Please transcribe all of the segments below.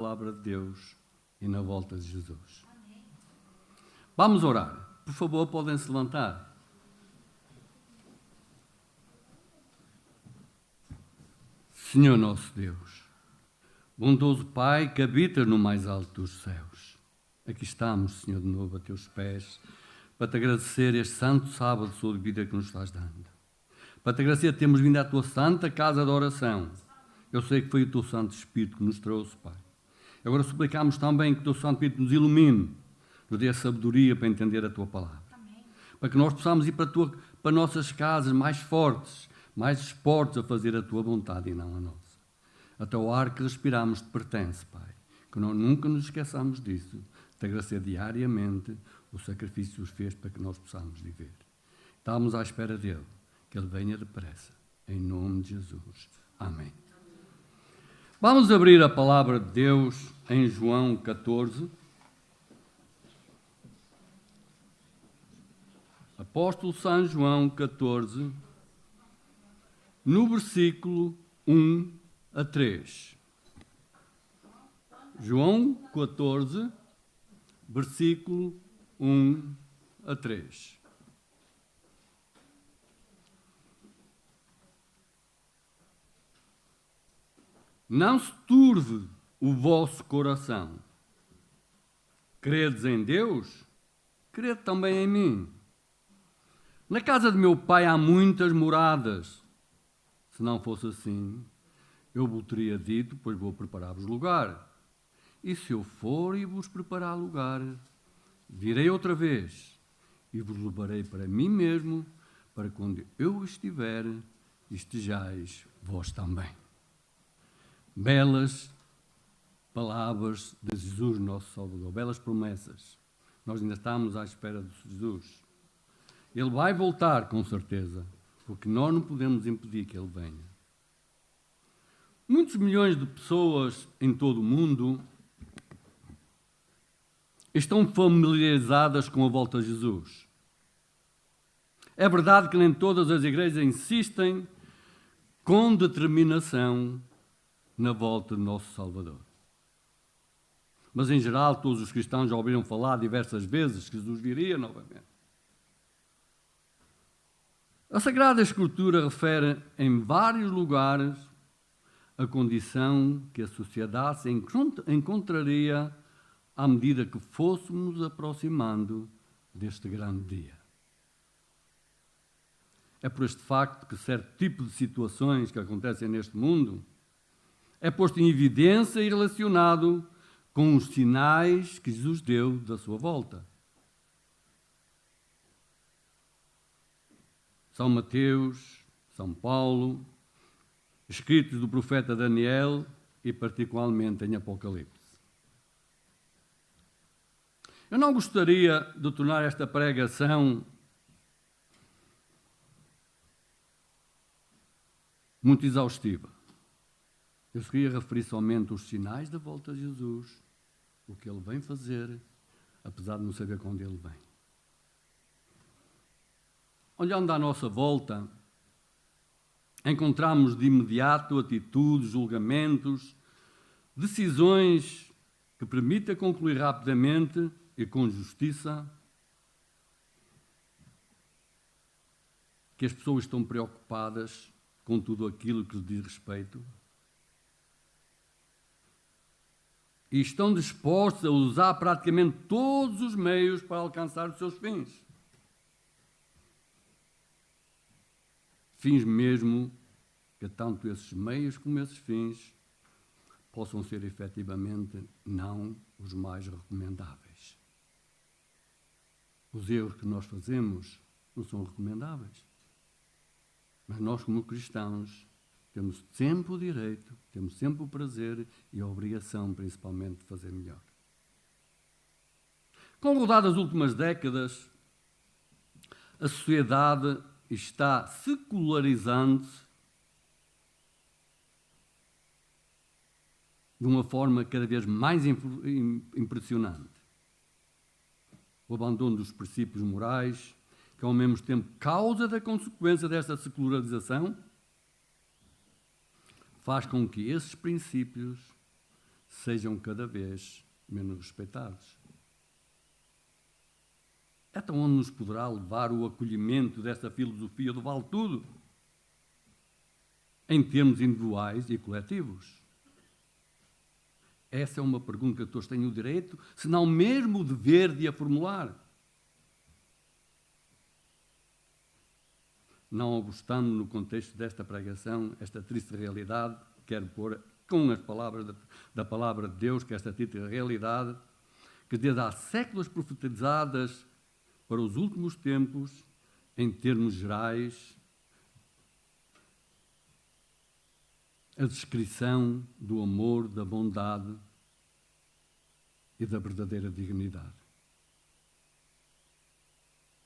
palavra de Deus e na volta de Jesus. Vamos orar. Por favor, podem se levantar. Senhor nosso Deus, bondoso Pai que habitas no mais alto dos céus, aqui estamos, Senhor, de novo a teus pés, para te agradecer este santo sábado de vida que nos estás dando. Para te agradecer que temos vindo à tua santa casa de oração. Eu sei que foi o teu Santo Espírito que nos trouxe, Pai. Agora suplicamos também que o teu Santo Espírito nos ilumine, nos dê a sabedoria para entender a tua palavra. Amém. Para que nós possamos ir para nossas casas mais fortes, mais dispostos a fazer a tua vontade e não a nossa. Até o ar que respiramos te pertence, Pai. Que nós nunca nos esqueçamos disso. Te agradecer diariamente o sacrifício que os fez para que nós possamos viver. Estamos à espera dele, que ele venha depressa. Em nome de Jesus. Amém. Vamos abrir a palavra de Deus em João 14. Apóstolo São João 14, no versículo 1 a 3. João 14, versículo 1 a 3. Não se turve o vosso coração. Credes em Deus? Crede também em mim. Na casa de meu pai há muitas moradas. Se não fosse assim, eu vos teria dito, pois vou preparar-vos lugar. E se eu for e vos preparar lugar, virei outra vez e vos levarei para mim mesmo, para quando eu estiver, estejais vós também. Belas palavras de Jesus, nosso Salvador, belas promessas. Nós ainda estamos à espera de Jesus. Ele vai voltar, com certeza, porque nós não podemos impedir que ele venha. Muitos milhões de pessoas em todo o mundo estão familiarizadas com a volta a Jesus. É verdade que nem todas as igrejas insistem com determinação na volta do nosso Salvador. Mas, em geral, todos os cristãos já ouviram falar diversas vezes que Jesus viria novamente. A Sagrada Escritura refere em vários lugares a condição que a sociedade se encontraria à medida que fôssemos aproximando deste grande dia. É por este facto que certo tipo de situações que acontecem neste mundo é posto em evidência e relacionado com os sinais que Jesus deu da sua volta. São Mateus, São Paulo, escritos do profeta Daniel e particularmente em Apocalipse. Eu não gostaria de tornar esta pregação muito exaustiva. Eu queria referir somente os sinais da volta de Jesus, o que ele vem fazer, apesar de não saber quando ele vem. Olhando à nossa volta, encontramos de imediato atitudes, julgamentos, decisões que permitem concluir rapidamente e com justiça que as pessoas estão preocupadas com tudo aquilo que lhes diz respeito e estão dispostos a usar praticamente todos os meios para alcançar os seus fins. Fins mesmo que tanto esses meios como esses fins possam ser efetivamente não os mais recomendáveis. Os erros que nós fazemos não são recomendáveis. Mas nós, como cristãos, temos sempre o direito, temos sempre o prazer e a obrigação, principalmente, de fazer melhor. Com o rodar das últimas décadas, a sociedade está secularizando-se de uma forma cada vez mais impressionante. O abandono dos princípios morais, que ao mesmo tempo causa da consequência desta secularização, faz com que esses princípios sejam cada vez menos respeitados. Até onde nos poderá levar o acolhimento desta filosofia do vale tudo, em termos individuais e coletivos? Essa é uma pergunta que todos têm o direito, se não mesmo o dever de a formular. Não obstando, no contexto desta pregação, esta triste realidade, quero pôr com as palavras da palavra de Deus, que esta triste realidade, que desde há séculos profetizadas para os últimos tempos, em termos gerais, a descrição do amor, da bondade e da verdadeira dignidade.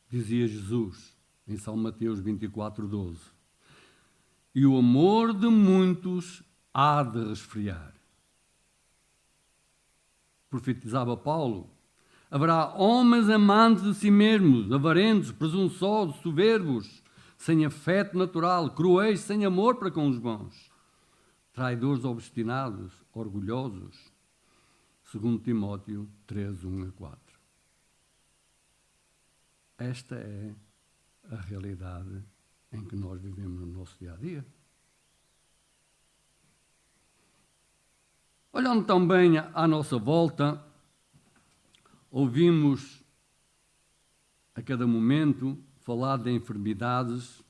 Dizia Jesus em São Mateus 24:12: e o amor de muitos há de resfriar. Profetizava Paulo: haverá homens amantes de si mesmos, avarentos, presunçosos, soberbos, sem afeto natural, cruéis, sem amor para com os bons, traidores, obstinados, orgulhosos. 2 Timóteo 3:1-4. Esta é a realidade em que nós vivemos no nosso dia-a-dia. Olhando também à nossa volta, ouvimos a cada momento falar de enfermidades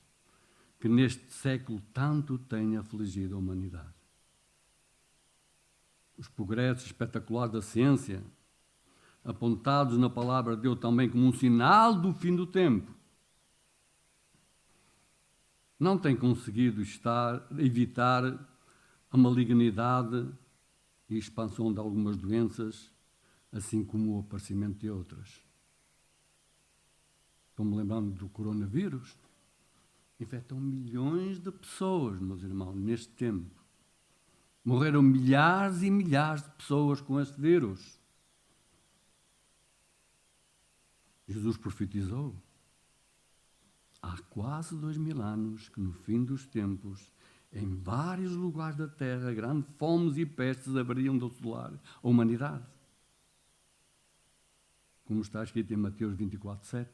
que neste século tanto têm afligido a humanidade. Os progressos espetaculares da ciência, apontados na palavra de Deus também como um sinal do fim do tempo, não têm conseguido evitar a malignidade e expansão de algumas doenças, assim como o aparecimento de outras. Como lembramos do coronavírus, infectam milhões de pessoas, meus irmãos, neste tempo. Morreram milhares e milhares de pessoas com este vírus. Jesus profetizou há quase 2000 anos que no fim dos tempos, em vários lugares da terra, grandes fomes e pestes haveriam de assolar a humanidade. Como está escrito em Mateus 24:7.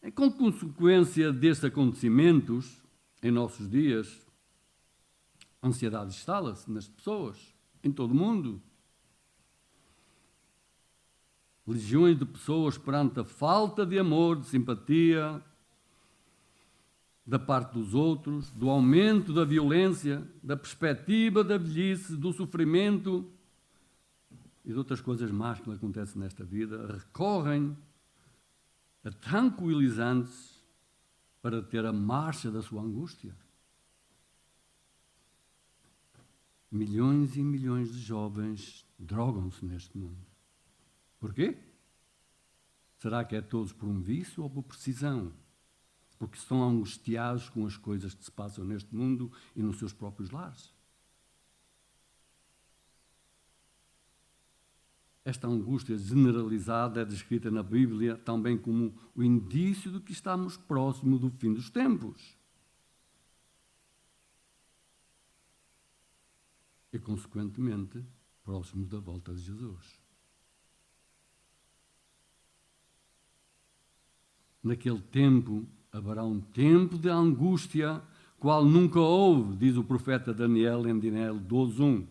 E com consequência destes acontecimentos, em nossos dias, a ansiedade instala-se nas pessoas, em todo o mundo. Legiões de pessoas perante a falta de amor, de simpatia da parte dos outros, do aumento da violência, da perspectiva da velhice, do sofrimento e de outras coisas más que acontecem nesta vida, recorrem a tranquilizantes para ter a marcha da sua angústia. Milhões e milhões de jovens drogam-se neste mundo. Porquê? Será que é todos por um vício ou por precisão? Porque estão angustiados com as coisas que se passam neste mundo e nos seus próprios lares. Esta angústia generalizada é descrita na Bíblia também como o indício de que estamos próximos do fim dos tempos. E, consequentemente, próximos da volta de Jesus. Naquele tempo, haverá um tempo de angústia, qual nunca houve, diz o profeta Daniel em Daniel 12:1.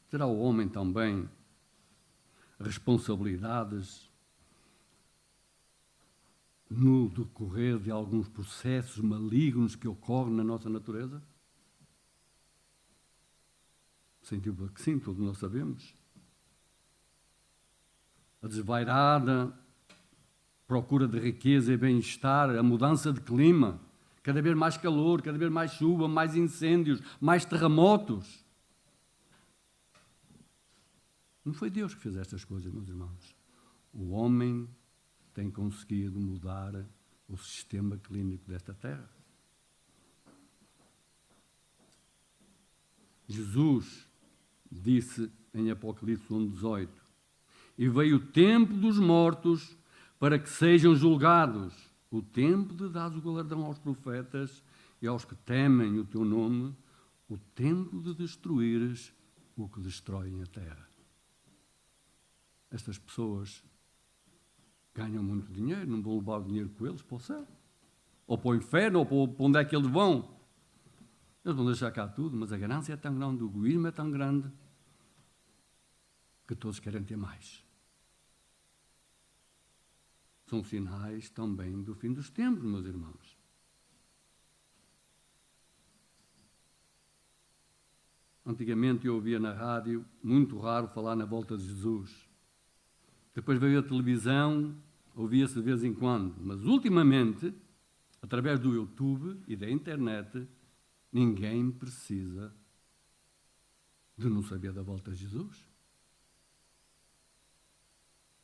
Terá o homem também responsabilidades no decorrer de alguns processos malignos que ocorrem na nossa natureza? Sem dúvida que sim, todos nós sabemos. A desvairada procura de riqueza e bem-estar, a mudança de clima, cada vez mais calor, cada vez mais chuva, mais incêndios, mais terremotos. Não foi Deus que fez estas coisas, meus irmãos. O homem tem conseguido mudar o sistema clínico desta terra. Jesus disse em Apocalipse 1:18: e veio o tempo dos mortos para que sejam julgados, o tempo de dar o galardão aos profetas e aos que temem o teu nome, o tempo de destruires o que destroem a terra. Estas pessoas ganham muito dinheiro, não vão levar o dinheiro com eles para o céu, ou para o inferno, ou para onde é que eles vão. Eles vão deixar cá tudo, mas a ganância é tão grande, o egoísmo é tão grande, que todos querem ter mais. São sinais também do fim dos tempos, meus irmãos. Antigamente eu ouvia na rádio, muito raro, falar na volta de Jesus. Depois veio a televisão, ouvia-se de vez em quando. Mas ultimamente, através do YouTube e da internet, ninguém precisa de não saber da volta de Jesus.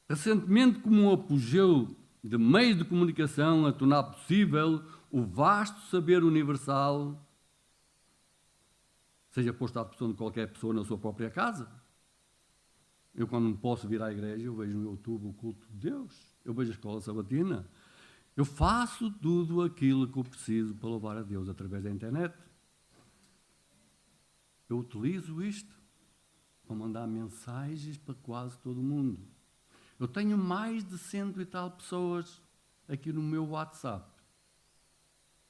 Recentemente, como um apogeu de meios de comunicação a tornar possível o vasto saber universal, seja posto à disposição de qualquer pessoa na sua própria casa. Eu, quando não posso vir à igreja, eu vejo no YouTube o culto de Deus, eu vejo a escola sabatina, eu faço tudo aquilo que eu preciso para louvar a Deus através da internet. Eu utilizo isto para mandar mensagens para quase todo o mundo. Eu tenho mais de 100 e tal pessoas aqui no meu WhatsApp.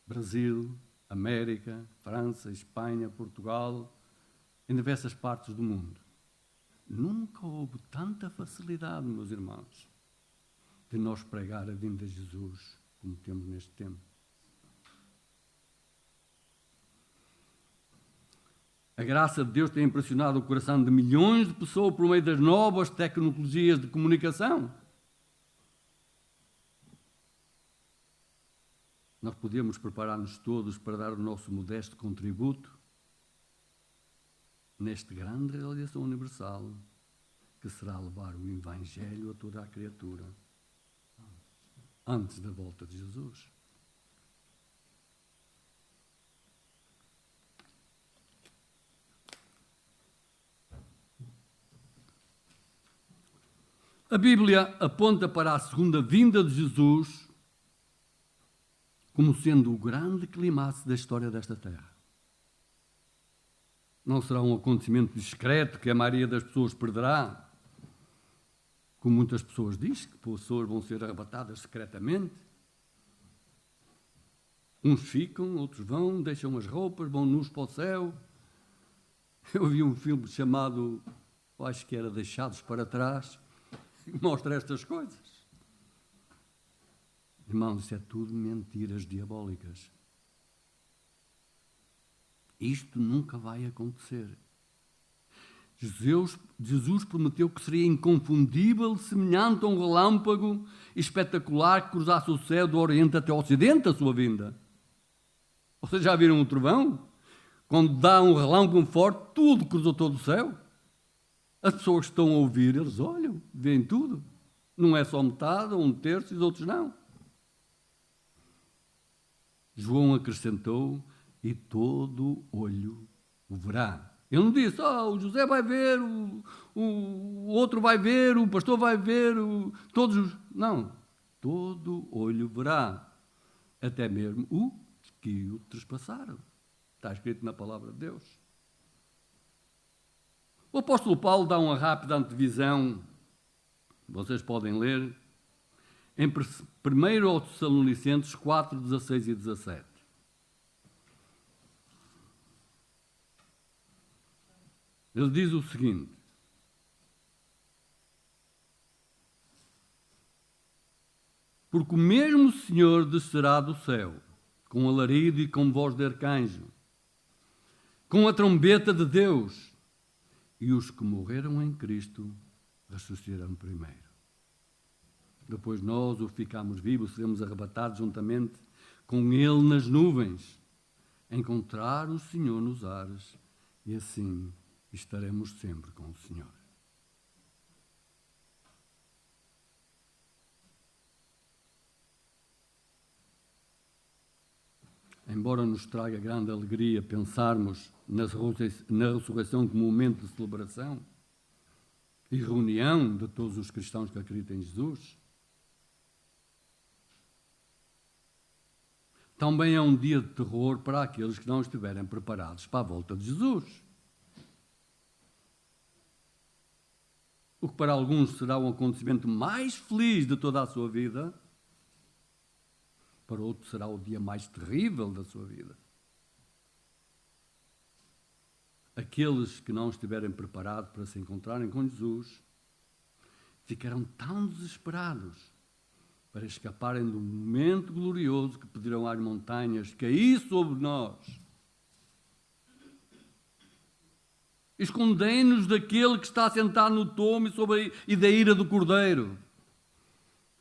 Brasil, América, França, Espanha, Portugal, em diversas partes do mundo. Nunca houve tanta facilidade, meus irmãos, de nós pregar a vinda de Jesus como temos neste tempo. A graça de Deus tem impressionado o coração de milhões de pessoas por meio das novas tecnologias de comunicação. Nós podemos preparar-nos todos para dar o nosso modesto contributo neste grande realização universal que será levar o Evangelho a toda a criatura antes da volta de Jesus. A Bíblia aponta para a segunda vinda de Jesus como sendo o grande clímax da história desta terra. Não será um acontecimento discreto que a maioria das pessoas perderá, como muitas pessoas dizem, que pessoas vão ser arrebatadas secretamente. Uns ficam, outros vão, deixam as roupas, vão nus para o céu. Eu vi um filme chamado, acho que era Deixados para Trás, que mostra estas coisas. Irmãos, isso é tudo mentiras diabólicas. Isto nunca vai acontecer. Jesus prometeu que seria inconfundível, semelhante a um relâmpago espetacular que cruzasse o céu do Oriente até o Ocidente, a sua vinda. Vocês já viram um trovão? Quando dá um relâmpago forte, tudo cruzou todo o céu. As pessoas que estão a ouvir, eles olham, veem tudo. Não é só metade, um terço e os outros não. João acrescentou, e todo olho o verá. Ele não disse, o José vai ver, o outro vai ver, o pastor vai ver, todos. Não, todo olho verá. Até mesmo os que o trespassaram. Está escrito na palavra de Deus. O apóstolo Paulo dá uma rápida antevisão, vocês podem ler, em 1 Tessalonicenses 4, 16 e 17. Ele diz o seguinte: porque o mesmo Senhor descerá do céu, com alarido e com voz de arcanjo, com a trombeta de Deus, e os que morreram em Cristo ressuscitarão primeiro. Depois nós, os que ficamos vivos, seremos arrebatados juntamente com Ele nas nuvens, a encontrar o Senhor nos ares, e assim estaremos sempre com o Senhor. Embora nos traga grande alegria pensarmos na ressurreição como momento de celebração e reunião de todos os cristãos que acreditam em Jesus, Também é um dia de terror para aqueles que não estiverem preparados para a volta de Jesus. O que para alguns será o acontecimento mais feliz de toda a sua vida, para outros será o dia mais terrível da sua vida. Aqueles que não estiverem preparados para se encontrarem com Jesus ficarão tão desesperados para escaparem do momento glorioso que pedirão às montanhas cair sobre nós. Escondei-nos daquele que está sentado no tomo e da ira do Cordeiro.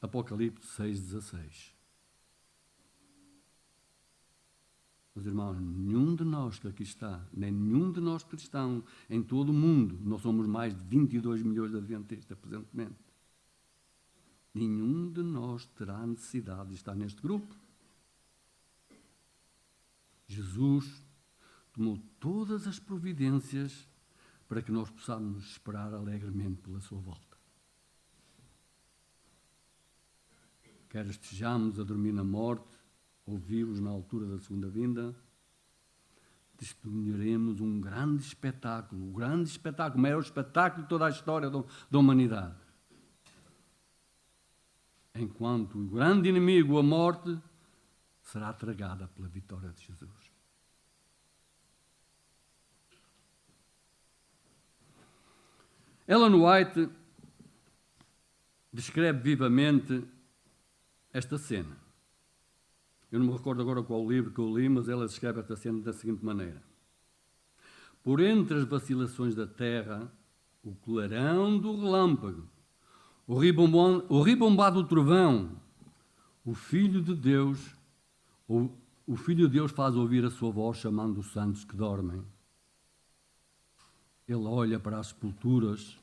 Apocalipse 6,16. Meus irmãos, nenhum de nós que aqui está, nem nenhum de nós cristãos em todo o mundo, nós somos mais de 22 milhões de adventistas presentemente, nenhum de nós terá necessidade de estar neste grupo. Jesus tomou todas as providências para que nós possamos esperar alegremente pela sua volta. Quer estejamos a dormir na morte, ou vivos na altura da segunda vinda, testemunharemos um grande espetáculo, o maior espetáculo de toda a história da humanidade. Enquanto o grande inimigo, a morte, será tragada pela vitória de Jesus. Ellen White descreve vivamente esta cena. Eu não me recordo agora qual livro que eu li, mas ela descreve esta cena da seguinte maneira. Por entre as vacilações da terra, o clarão do relâmpago, o ribombar do trovão, o Filho de Deus faz ouvir a sua voz chamando os santos que dormem. Ele olha para as sepulturas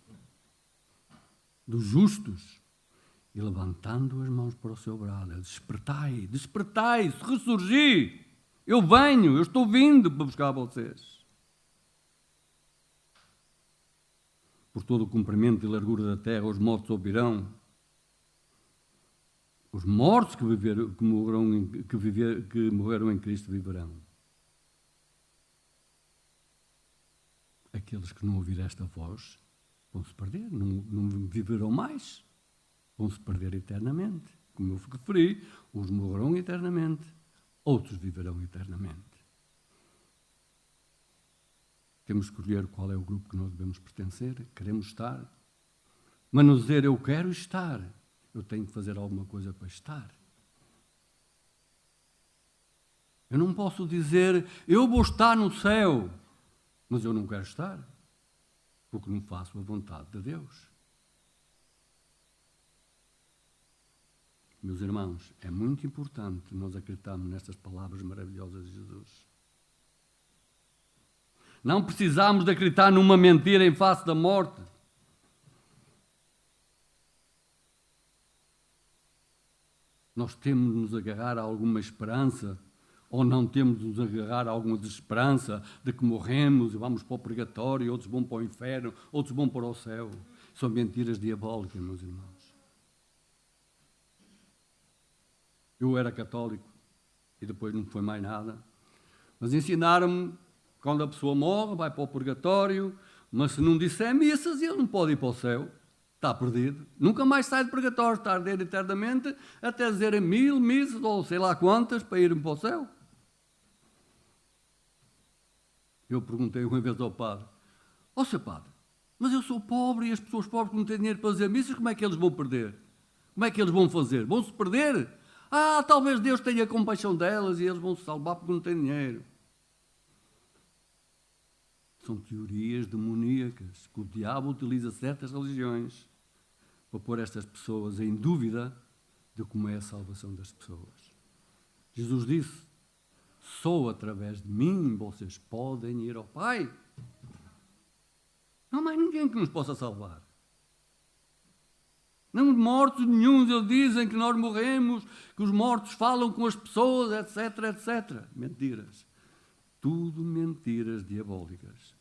dos justos e levantando as mãos para o seu brado, despertai, despertai, ressurgi, eu venho, eu estou vindo para buscar vocês. Por todo o comprimento e largura da terra, os mortos ouvirão. Os mortos que morreram em Cristo viverão. Aqueles que não ouvirem esta voz vão se perder, não viverão mais. Vão se perder eternamente. Como eu referi, uns morrerão eternamente, outros viverão eternamente. Temos que escolher qual é o grupo que nós devemos pertencer, queremos estar. Mas não dizer eu quero estar, eu tenho que fazer alguma coisa para estar. Eu não posso dizer eu vou estar no céu, mas eu não quero estar, porque não faço a vontade de Deus. Meus irmãos, é muito importante nós acreditarmos nestas palavras maravilhosas de Jesus. Não precisamos de acreditar numa mentira em face da morte. Nós temos de nos agarrar a alguma esperança, ou não temos de nos agarrar a alguma desesperança de que morremos e vamos para o purgatório, outros vão para o inferno, outros vão para o céu. São mentiras diabólicas, meus irmãos. Eu era católico e depois não foi mais nada. Mas ensinaram-me, quando a pessoa morre, vai para o purgatório, mas se não disser missas, ele não pode ir para o céu. Está perdido. Nunca mais sai do purgatório, está a arder eternamente, até dizerem 1000 missas, ou sei lá quantas, para irem para o céu. Eu perguntei uma vez ao padre, seu padre, mas eu sou pobre e as pessoas pobres que não têm dinheiro para fazer missas, como é que eles vão perder? Como é que eles vão fazer? Vão-se perder? Talvez Deus tenha compaixão delas e eles vão se salvar porque não têm dinheiro. São teorias demoníacas que o diabo utiliza certas religiões para pôr estas pessoas em dúvida de como é a salvação das pessoas. Jesus disse, só através de mim vocês podem ir ao Pai. Não há mais ninguém que nos possa salvar. Não mortos nenhuns, eles dizem que nós morremos, que os mortos falam com as pessoas, etc, etc. Mentiras. Tudo mentiras diabólicas.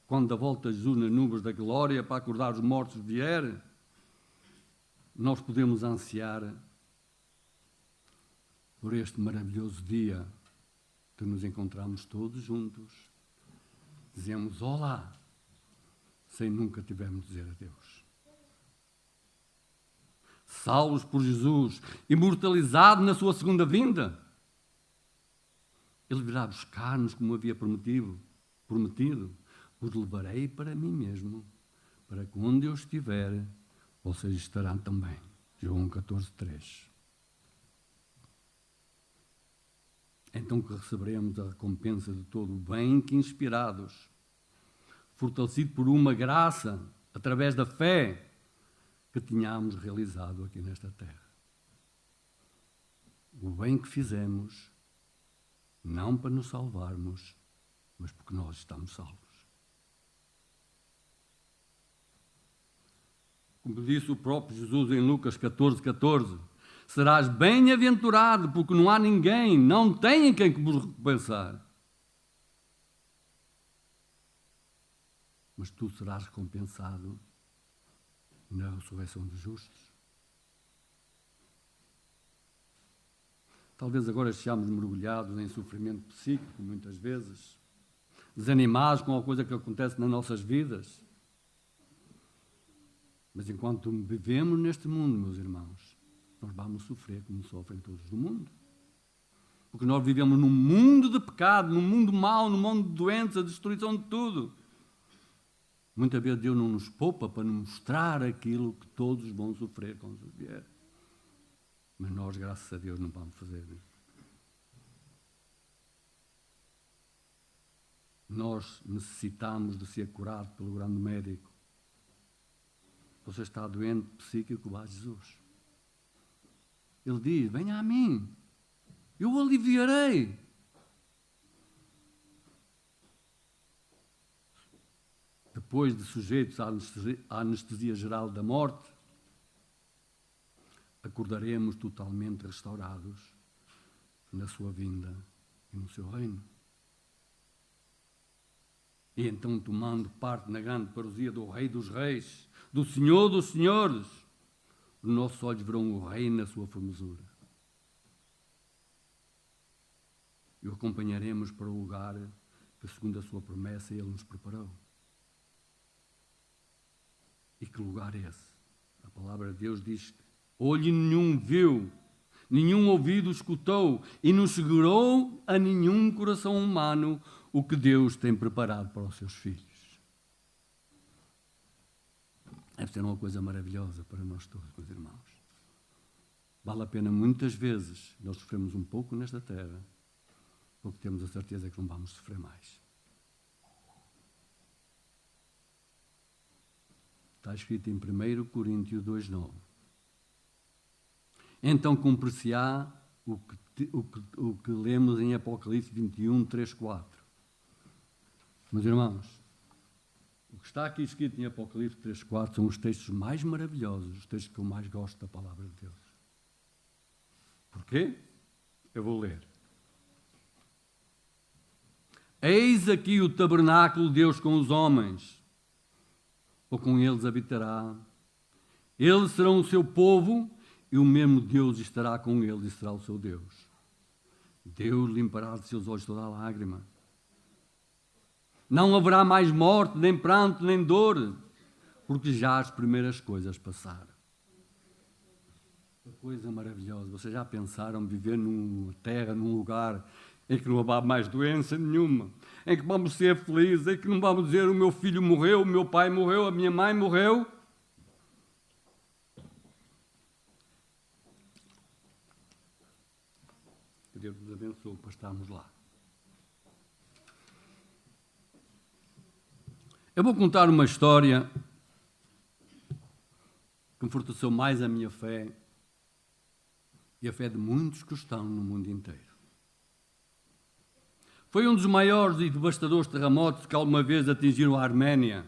Quando a volta de Jesus nas nuvens da glória para acordar os mortos vier, nós podemos ansiar por este maravilhoso dia que nos encontramos todos juntos. Dizemos olá, sem nunca tivermos de dizer adeus. Salvos por Jesus, imortalizado na sua segunda vinda. Ele virá buscar-nos como havia prometido. Os levarei para mim mesmo, para que onde eu estiver, vocês estarão também. João 14:3. Então que receberemos a recompensa de todo o bem que, inspirados, fortalecido por uma graça, através da fé, que tínhamos realizado aqui nesta terra. O bem que fizemos, não para nos salvarmos, mas porque nós estamos salvos. Como disse o próprio Jesus em Lucas 14:14, serás bem-aventurado, porque não há ninguém, não tem em quem vos recompensar. Mas tu serás recompensado na ressurreição dos justos. Talvez agora estejamos mergulhados em sofrimento psíquico, muitas vezes, desanimados com a coisa que acontece nas nossas vidas. Mas enquanto vivemos neste mundo, meus irmãos, nós vamos sofrer como sofrem todos no mundo. Porque nós vivemos num mundo de pecado, num mundo mau, num mundo de doença, de destruição de tudo. Muitas vezes Deus não nos poupa para nos mostrar aquilo que todos vão sofrer quando vier. Mas nós, graças a Deus, não vamos fazer isso. Nós necessitamos de ser curados pelo grande médico. Você está doente psíquico, vá a Jesus. Ele diz, venha a mim, eu o aliviarei. Depois de sujeitos à anestesia geral da morte, acordaremos totalmente restaurados na sua vinda e no seu reino. E então, tomando parte na grande parousia do Rei dos Reis, do Senhor dos Senhores, os nossos olhos verão o Rei na sua formosura. E o acompanharemos para o lugar que, segundo a sua promessa, Ele nos preparou. E que lugar é esse? A palavra de Deus diz que olho nenhum viu, nenhum ouvido escutou, e não chegou a nenhum coração humano o que Deus tem preparado para os seus filhos. Deve ser uma coisa maravilhosa para nós todos, meus irmãos. Vale a pena muitas vezes nós sofremos um pouco nesta terra, porque temos a certeza que não vamos sofrer mais. Está escrito em 1 Coríntios 2:9. Então cumprir-se-á o que lemos em Apocalipse 21:3-4. Meus irmãos, o que está aqui escrito em Apocalipse 3:4 são os textos mais maravilhosos, os textos que eu mais gosto da palavra de Deus. Porquê? Eu vou ler. Eis aqui o tabernáculo de Deus com os homens, ou com eles habitará. Eles serão o seu povo, e o mesmo Deus estará com eles e será o seu Deus. Deus limpará de seus olhos toda a lágrima. Não haverá mais morte, nem pranto, nem dor, porque já as primeiras coisas passaram. Uma coisa maravilhosa. Vocês já pensaram viver numa terra, num lugar em que não haverá mais doença nenhuma, em que vamos ser felizes, em que não vamos dizer o meu filho morreu, o meu pai morreu, a minha mãe morreu? Que Deus nos abençoe para estarmos lá. Eu vou contar uma história que me fortaleceu mais a minha fé e a fé de muitos cristãos no mundo inteiro. Foi um dos maiores e devastadores terremotos que alguma vez atingiram a Arménia.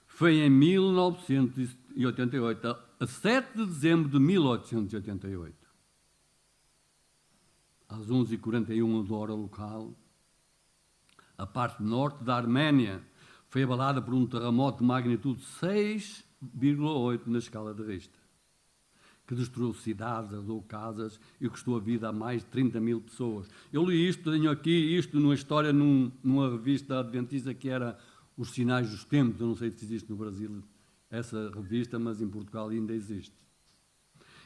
Foi em 1988, a 7 de dezembro de 1888. Às 11h41 da hora local, a parte norte da Arménia foi abalada por um terremoto de magnitude 6,8 na escala de Richter, que destruiu cidades, arrasou casas e custou a vida a mais de 30 mil pessoas. Eu li isto, tenho aqui isto numa história numa revista adventista que era Os Sinais dos Tempos. Eu não sei se existe no Brasil essa revista, mas em Portugal ainda existe.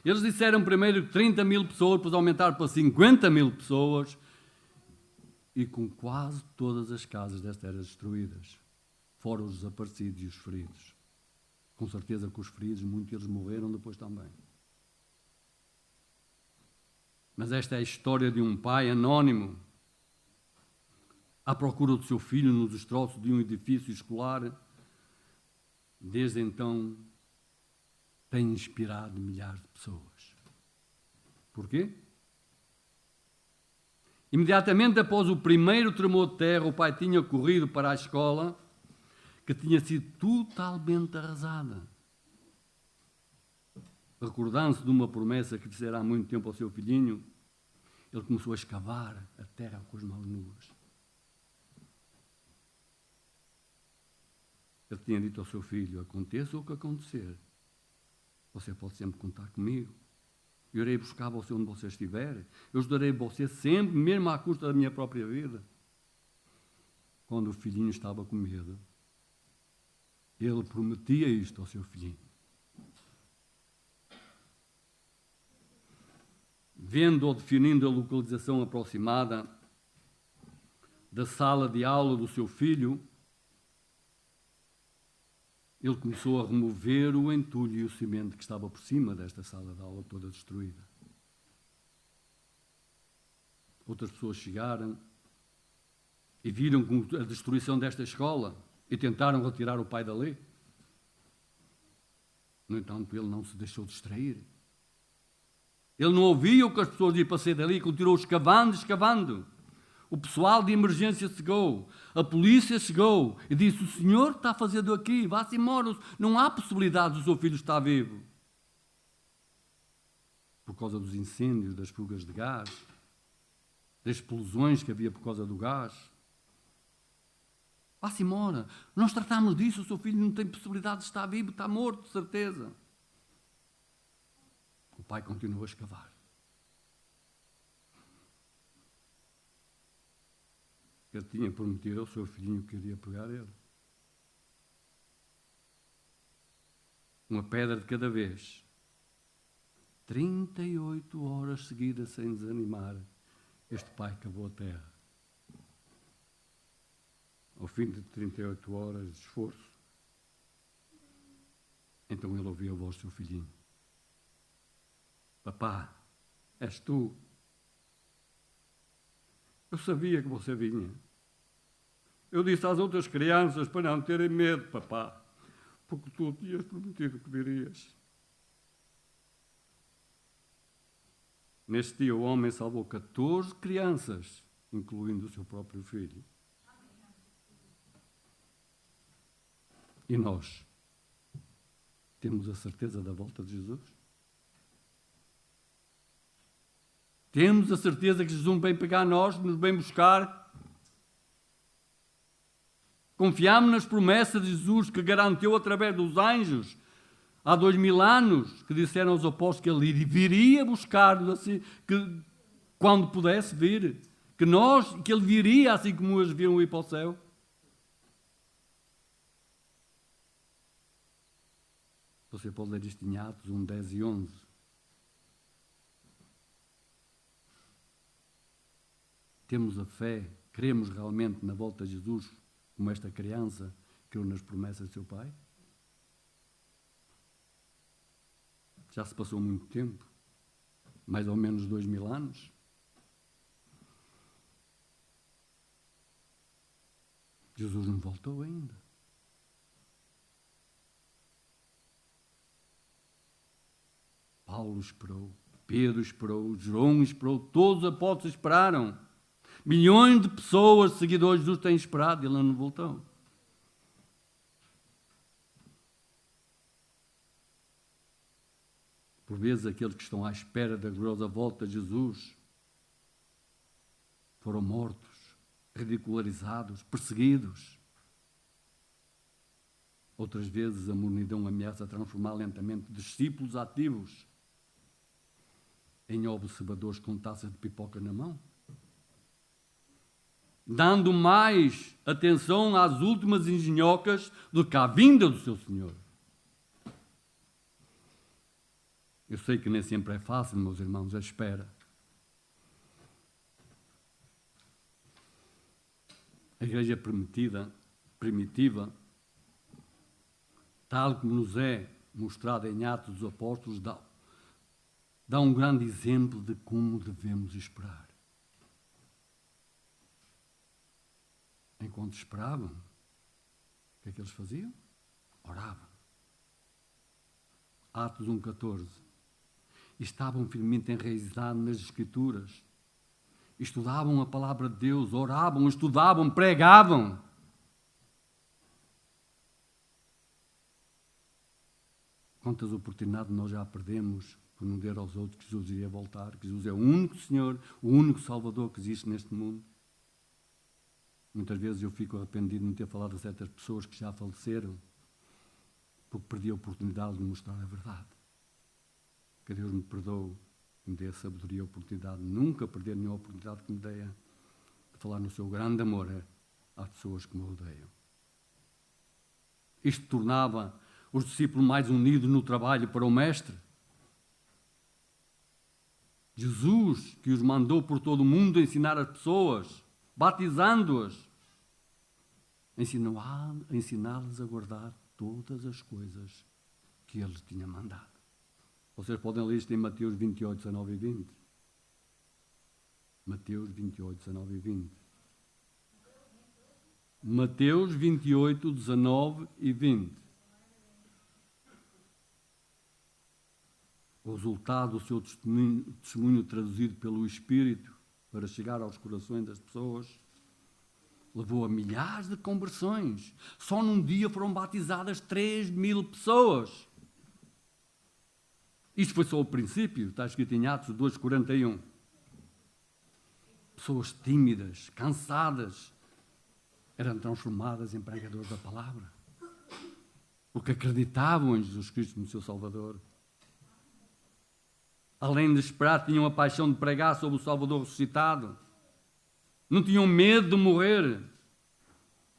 Eles disseram primeiro que 30 mil pessoas, depois aumentaram para 50 mil pessoas, e com quase todas as casas desta eram destruídas, fora os desaparecidos e os feridos. Com certeza que os feridos, muitos deles morreram depois também. Mas esta é a história de um pai anónimo à procura do seu filho nos destroços de um edifício escolar. Desde então, tem inspirado milhares de pessoas. Porquê? Imediatamente após o primeiro tremor de terra, o pai tinha corrido para a escola, que tinha sido totalmente arrasada. Recordando-se de uma promessa que fizera há muito tempo ao seu filhinho, ele começou a escavar a terra com as mãos nuas. Ele tinha dito ao seu filho: aconteça o que acontecer, você pode sempre contar comigo. Eu irei buscar você onde você estiver. Eu ajudarei você sempre, mesmo à custa da minha própria vida. Quando o filhinho estava com medo, ele prometia isto ao seu filhinho. Vendo ou definindo a localização aproximada da sala de aula do seu filho, ele começou a remover o entulho e o cimento que estava por cima desta sala de aula toda destruída. Outras pessoas chegaram e viram a destruição desta escola e tentaram retirar o pai dali. No entanto, ele não se deixou distrair. Ele não ouvia o que as pessoas iam para sair dali, continuou escavando. O pessoal de emergência chegou, a polícia chegou e disse: o senhor está fazendo aqui, vá-se embora, não há possibilidade do seu filho estar vivo. Por causa dos incêndios, das fugas de gás, das explosões que havia por causa do gás. Vá-se embora, nós tratamos disso, o seu filho não tem possibilidade de estar vivo, está morto, de certeza. O pai continuou a escavar. Ele tinha prometido ao seu filhinho que iria pegar ele. Uma pedra de cada vez. 38 horas seguidas sem desanimar, este pai cavou a terra. Ao fim de 38 horas de esforço, então ele ouviu a voz do seu filhinho: papá, és tu? Eu sabia que você vinha. Eu disse às outras crianças para não terem medo, papá, porque tu tinhas prometido que virias. Neste dia o homem salvou 14 crianças, incluindo o seu próprio filho. E nós temos a certeza da volta de Jesus? Temos a certeza que Jesus vem pegar nós, nos vem buscar? Confiamos nas promessas de Jesus que garantiu através dos anjos há 2000 anos, que disseram aos apóstolos que ele viria buscar-nos assim, que, quando pudesse vir, que ele viria assim como eles viram ir para o céu. Você pode ler isto em Atos 1, 10 e 11. Temos a fé, cremos realmente na volta de Jesus, como esta criança creu nas promessas do seu pai? Já se passou muito tempo, mais ou menos 2000 anos. Jesus não voltou ainda. Paulo esperou, Pedro esperou, João esperou, todos os apóstolos esperaram. Milhões de pessoas, seguidores de Jesus, têm esperado e ele não voltou. Por vezes, aqueles que estão à espera da gloriosa volta de Jesus foram mortos, ridicularizados, perseguidos. Outras vezes, a mornidão ameaça transformar lentamente discípulos ativos em observadores com taças de pipoca na mão, dando mais atenção às últimas engenhocas do que à vinda do seu Senhor. Eu sei que nem sempre é fácil, meus irmãos, a espera. A igreja primitiva, tal como nos é mostrado em Atos dos Apóstolos, dá um grande exemplo de como devemos esperar. Enquanto esperavam, o que é que eles faziam? Oravam. Atos 1,14. Estavam firmemente enraizados nas Escrituras. Estudavam a palavra de Deus, oravam, estudavam, pregavam. Quantas oportunidades nós já perdemos por não dizer aos outros que Jesus iria voltar, que Jesus é o único Senhor, o único Salvador que existe neste mundo. Muitas vezes eu fico arrependido de não ter falado a certas pessoas que já faleceram, porque perdi a oportunidade de mostrar a verdade. Que Deus me perdoe, que me dê a sabedoria e a oportunidade de nunca perder nenhuma oportunidade que me dê de falar no seu grande amor às pessoas que me rodeiam. Isto tornava os discípulos mais unidos no trabalho para o Mestre. Jesus, que os mandou por todo o mundo ensinar as pessoas, batizando-as, ensiná-las a guardar todas as coisas que Ele tinha mandado. Vocês podem ler isto em Mateus 28, 19 e 20. Mateus 28, 19 e 20. Mateus 28, 19 e 20. O resultado do seu testemunho traduzido pelo Espírito para chegar aos corações das pessoas levou a milhares de conversões. Só num dia foram batizadas 3.000 pessoas. Isto foi só o princípio, está escrito em Atos 2,41. Pessoas tímidas, cansadas, eram transformadas em pregadores da palavra, porque acreditavam em Jesus Cristo, no seu Salvador. Além de esperar, tinham a paixão de pregar sobre o Salvador ressuscitado. Não tinham medo de morrer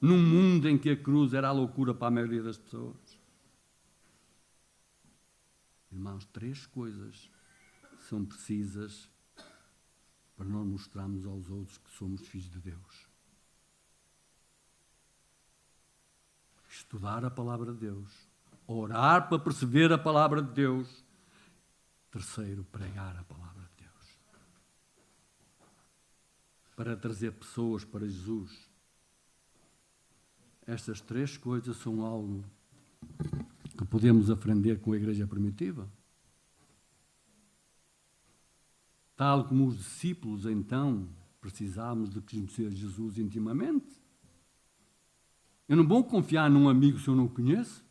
num mundo em que a cruz era a loucura para a maioria das pessoas. Irmãos, 3 coisas são precisas para nós mostrarmos aos outros que somos filhos de Deus. Estudar a palavra de Deus. Orar para perceber a palavra de Deus. Terceiro, pregar a palavra de Deus. Para trazer pessoas para Jesus. Estas 3 coisas são algo que podemos aprender com a igreja primitiva. Tal como os discípulos, então, precisámos de conhecer Jesus intimamente. Eu não vou confiar num amigo se eu não o conheço.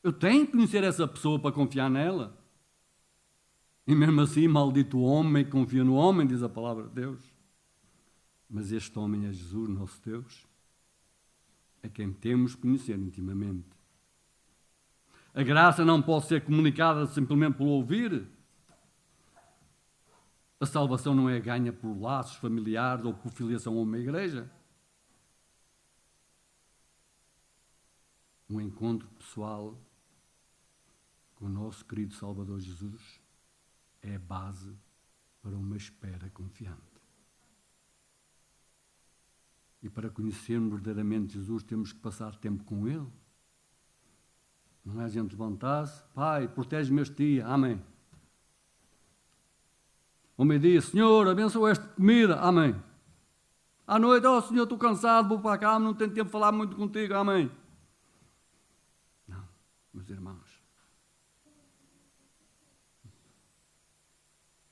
Eu tenho que conhecer essa pessoa para confiar nela. E mesmo assim, maldito o homem que confia no homem, diz a palavra de Deus. Mas este homem é Jesus, nosso Deus, é quem temos que conhecer intimamente. A graça não pode ser comunicada simplesmente por ouvir. A salvação não é ganha por laços familiares ou por filiação a uma igreja. Um encontro pessoal com o nosso querido Salvador Jesus é a base para uma espera confiante. E para conhecermos verdadeiramente Jesus, temos que passar tempo com Ele. Não é a gente levantar-se, Pai, protege-me este dia, amém. Ao meio-dia, Senhor, abençoa esta comida, amém. À noite, Senhor, estou cansado, vou para a cama, não tenho tempo de falar muito contigo, amém. Não, meus irmãos.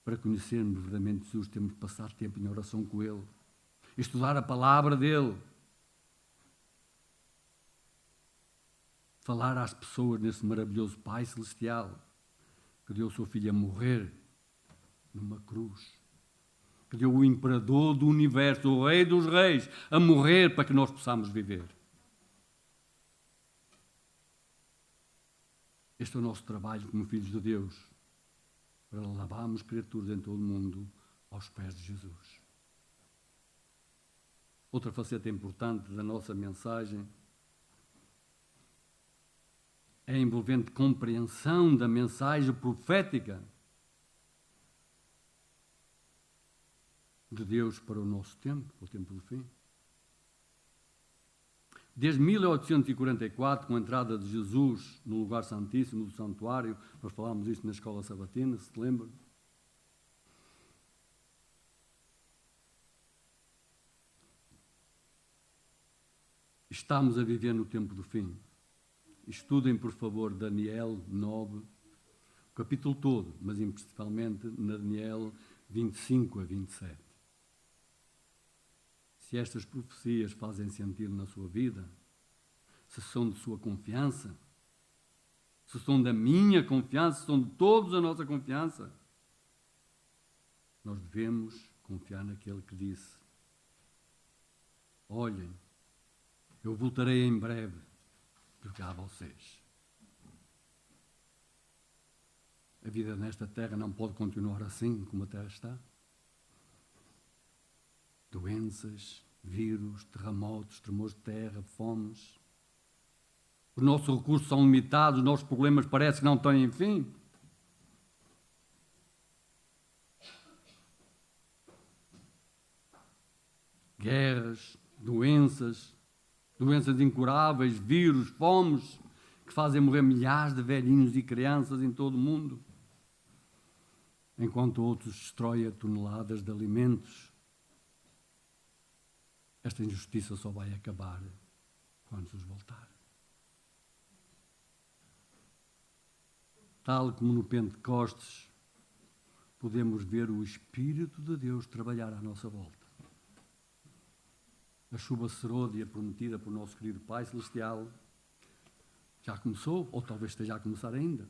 Para conhecermos verdadeiramente Jesus, temos que passar tempo em oração com Ele. Estudar a palavra dEle. Falar às pessoas nesse maravilhoso Pai Celestial que deu o seu Filho a morrer numa cruz. Que deu o Imperador do Universo, o Rei dos Reis, a morrer para que nós possamos viver. Este é o nosso trabalho como filhos de Deus. para lavarmos criaturas em todo o mundo aos pés de Jesus. Outra faceta importante da nossa mensagem é a envolvente compreensão da mensagem profética de Deus para o nosso tempo, o tempo do fim. Desde 1844, com a entrada de Jesus no lugar santíssimo do santuário, nós falámos isto na escola sabatina, se te lembram? Estamos a viver no tempo do fim. Estudem, por favor, Daniel 9, o capítulo todo, mas principalmente na Daniel 25 a 27. Se estas profecias fazem sentido na sua vida, se são de sua confiança, se são da minha confiança, se são de todos a nossa confiança, nós devemos confiar naquele que disse: olhem, eu voltarei em breve buscar vocês. A vida nesta terra não pode continuar assim como a terra está. Doenças, vírus, terremotos, tremores de terra, fomes. Os nossos recursos são limitados, os nossos problemas parecem que não têm fim. Guerras, doenças incuráveis, vírus, fomes, que fazem morrer milhares de velhinhos e crianças em todo o mundo, enquanto outros destroem toneladas de alimentos. Esta injustiça só vai acabar quando Jesus voltar. Tal como no Pentecostes, podemos ver o Espírito de Deus trabalhar à nossa volta. A chuva serôdia prometida por nosso querido Pai Celestial já começou, ou talvez esteja a começar ainda.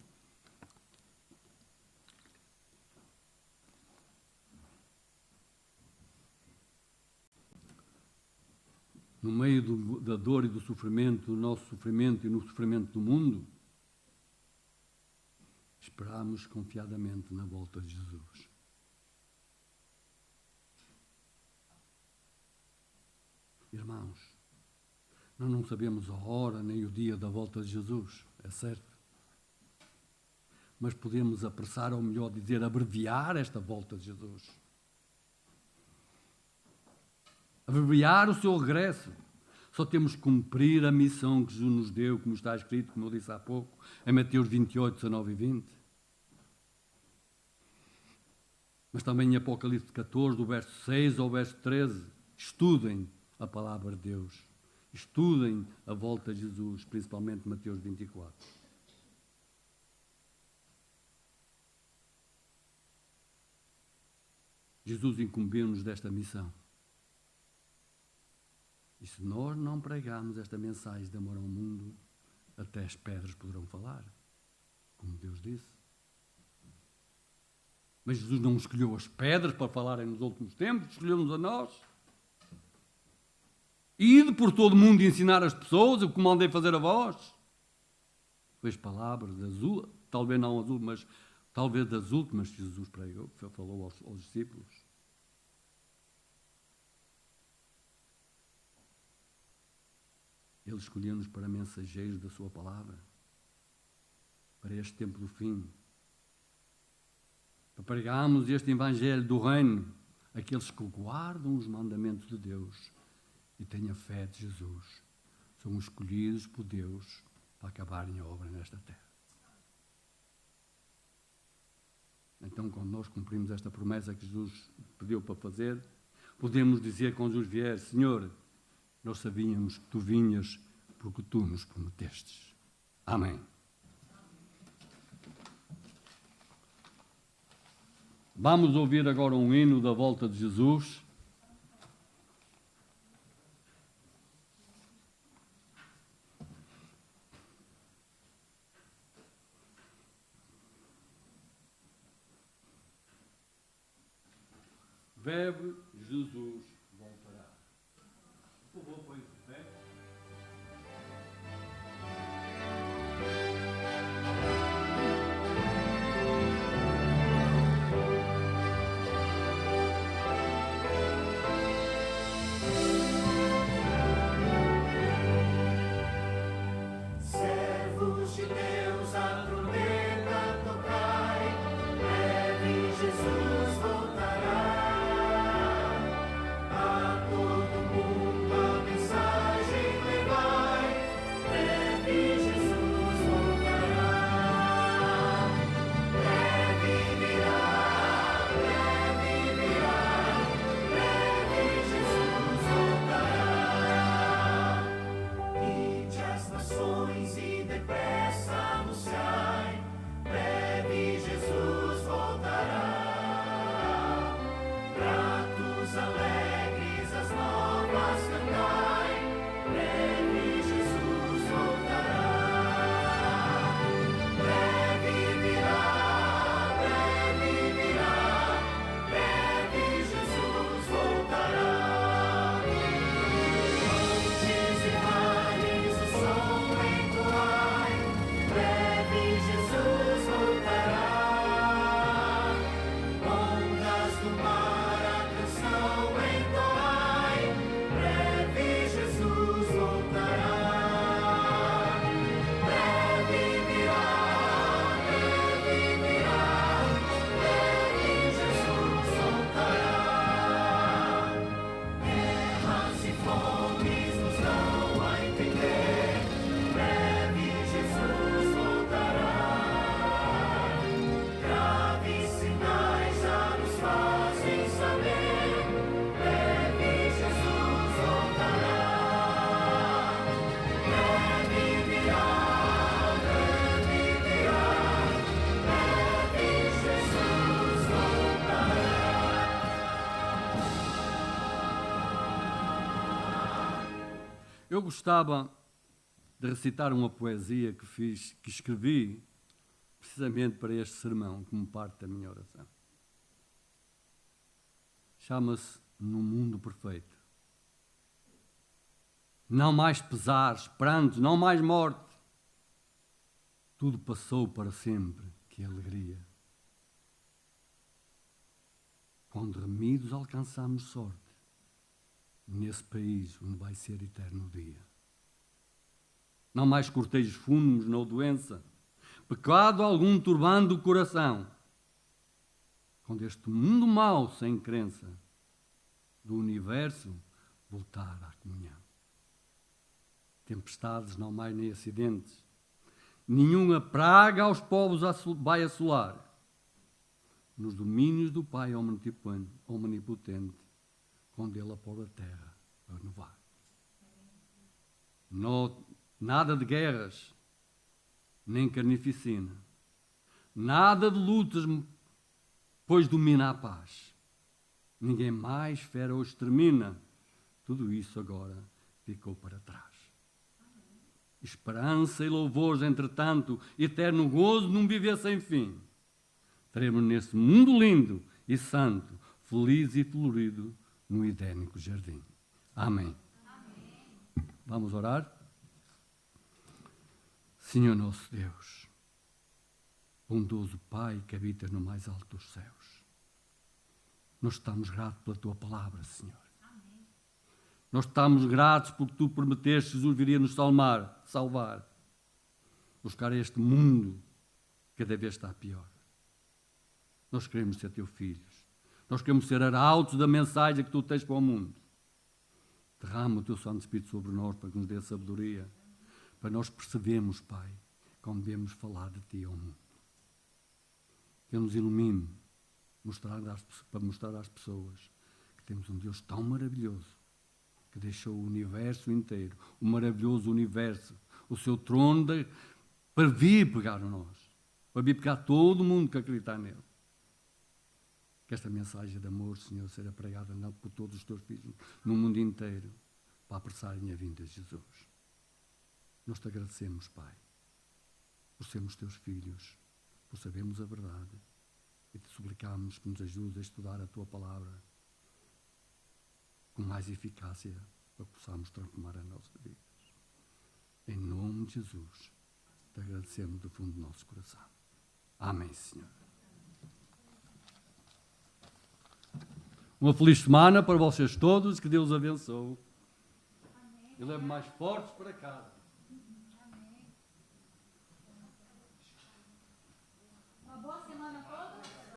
No meio da dor e do sofrimento, do nosso sofrimento e no sofrimento do mundo, esperamos confiadamente na volta de Jesus. Irmãos, nós não sabemos a hora nem o dia da volta de Jesus, é certo. Mas podemos apressar, ou melhor dizer, abreviar esta volta de Jesus. Abreviar o seu regresso. Só temos que cumprir a missão que Jesus nos deu, como está escrito, como eu disse há pouco, em Mateus 28, 19 e 20. Mas também em Apocalipse 14, do verso 6 ao verso 13. Estudem a palavra de Deus. Estudem a volta de Jesus, principalmente Mateus 24. Jesus incumbiu-nos desta missão. E se nós não pregarmos esta mensagem de amor ao mundo, até as pedras poderão falar, como Deus disse. Mas Jesus não escolheu as pedras para falarem nos últimos tempos, escolheu-nos a nós. Ide por todo o mundo e ensinar as pessoas o que mandei fazer a vós. Foi as palavras talvez não as últimas, mas talvez das últimas que Jesus pregou, falou aos discípulos. Ele escolheu-nos para mensageiros da sua palavra, para este tempo do fim, para pregarmos este evangelho do reino, aqueles que guardam os mandamentos de Deus e têm a fé de Jesus, são escolhidos por Deus para acabarem a obra nesta terra. Então, quando nós cumprimos esta promessa que Jesus pediu para fazer, podemos dizer quando Jesus vier: Senhor, nós sabíamos que tu vinhas porque tu nos prometestes. Amém. Vamos ouvir agora um hino da volta de Jesus. Breve Jesus voltará. Por favor, põe-se de pé. Eu gostava de recitar uma poesia que escrevi precisamente para este sermão, como parte da minha oração. Chama-se No Mundo Perfeito. Não mais pesares, prantos, não mais morte. Tudo passou para sempre, que alegria. Quando remidos alcançamos sorte, nesse país onde vai ser eterno o dia. Não mais cortejos fúnebres, não doença, pecado algum turbando o coração. Quando este mundo mau, sem crença, do universo voltar à comunhão. Tempestades, não mais nem acidentes, nenhuma praga aos povos vai assolar. Nos domínios do Pai omnipotente, quando Ele apor a terra a renovar. Nada de guerras, nem carnificina. Nada de lutas, pois domina a paz. Ninguém mais fere ou extermina. Tudo isso agora ficou para trás. Esperança e louvores, entretanto, eterno gozo num viver sem fim. Teremos nesse mundo lindo e santo, feliz e florido, no idênico jardim. Amém. Amém. Vamos orar? Senhor nosso Deus, bondoso Pai que habitas no mais alto dos céus, nós estamos gratos pela Tua palavra, Senhor. Amém. Nós estamos gratos porque Tu prometeste, Jesus viria nos salvar, buscar este mundo que cada vez está pior. Nós queremos ser Teus filhos. Nós queremos ser arautos da mensagem que Tu tens para o mundo. Derrama o Teu Santo Espírito sobre nós para que nos dê sabedoria, para nós percebermos, Pai, como devemos falar de Ti ao mundo. Que Ele nos ilumine, para mostrar às pessoas que temos um Deus tão maravilhoso, que deixou o universo inteiro, o maravilhoso universo, o Seu trono, para vir pegar a nós, para vir pegar todo mundo que acreditar nele. Que esta mensagem de amor, Senhor, seja pregada por todos os Teus filhos no mundo inteiro, para apressarem a vinda de Jesus. Nós Te agradecemos, Pai, por sermos Teus filhos, por sabermos a verdade, e Te suplicamos que nos ajudes a estudar a Tua palavra com mais eficácia, para que possamos transformar as nossas vidas. Em nome de Jesus, Te agradecemos do fundo do nosso coração. Amém, Senhor. Uma feliz semana para vocês todos, que Deus abençoe. E leve mais fortes para casa.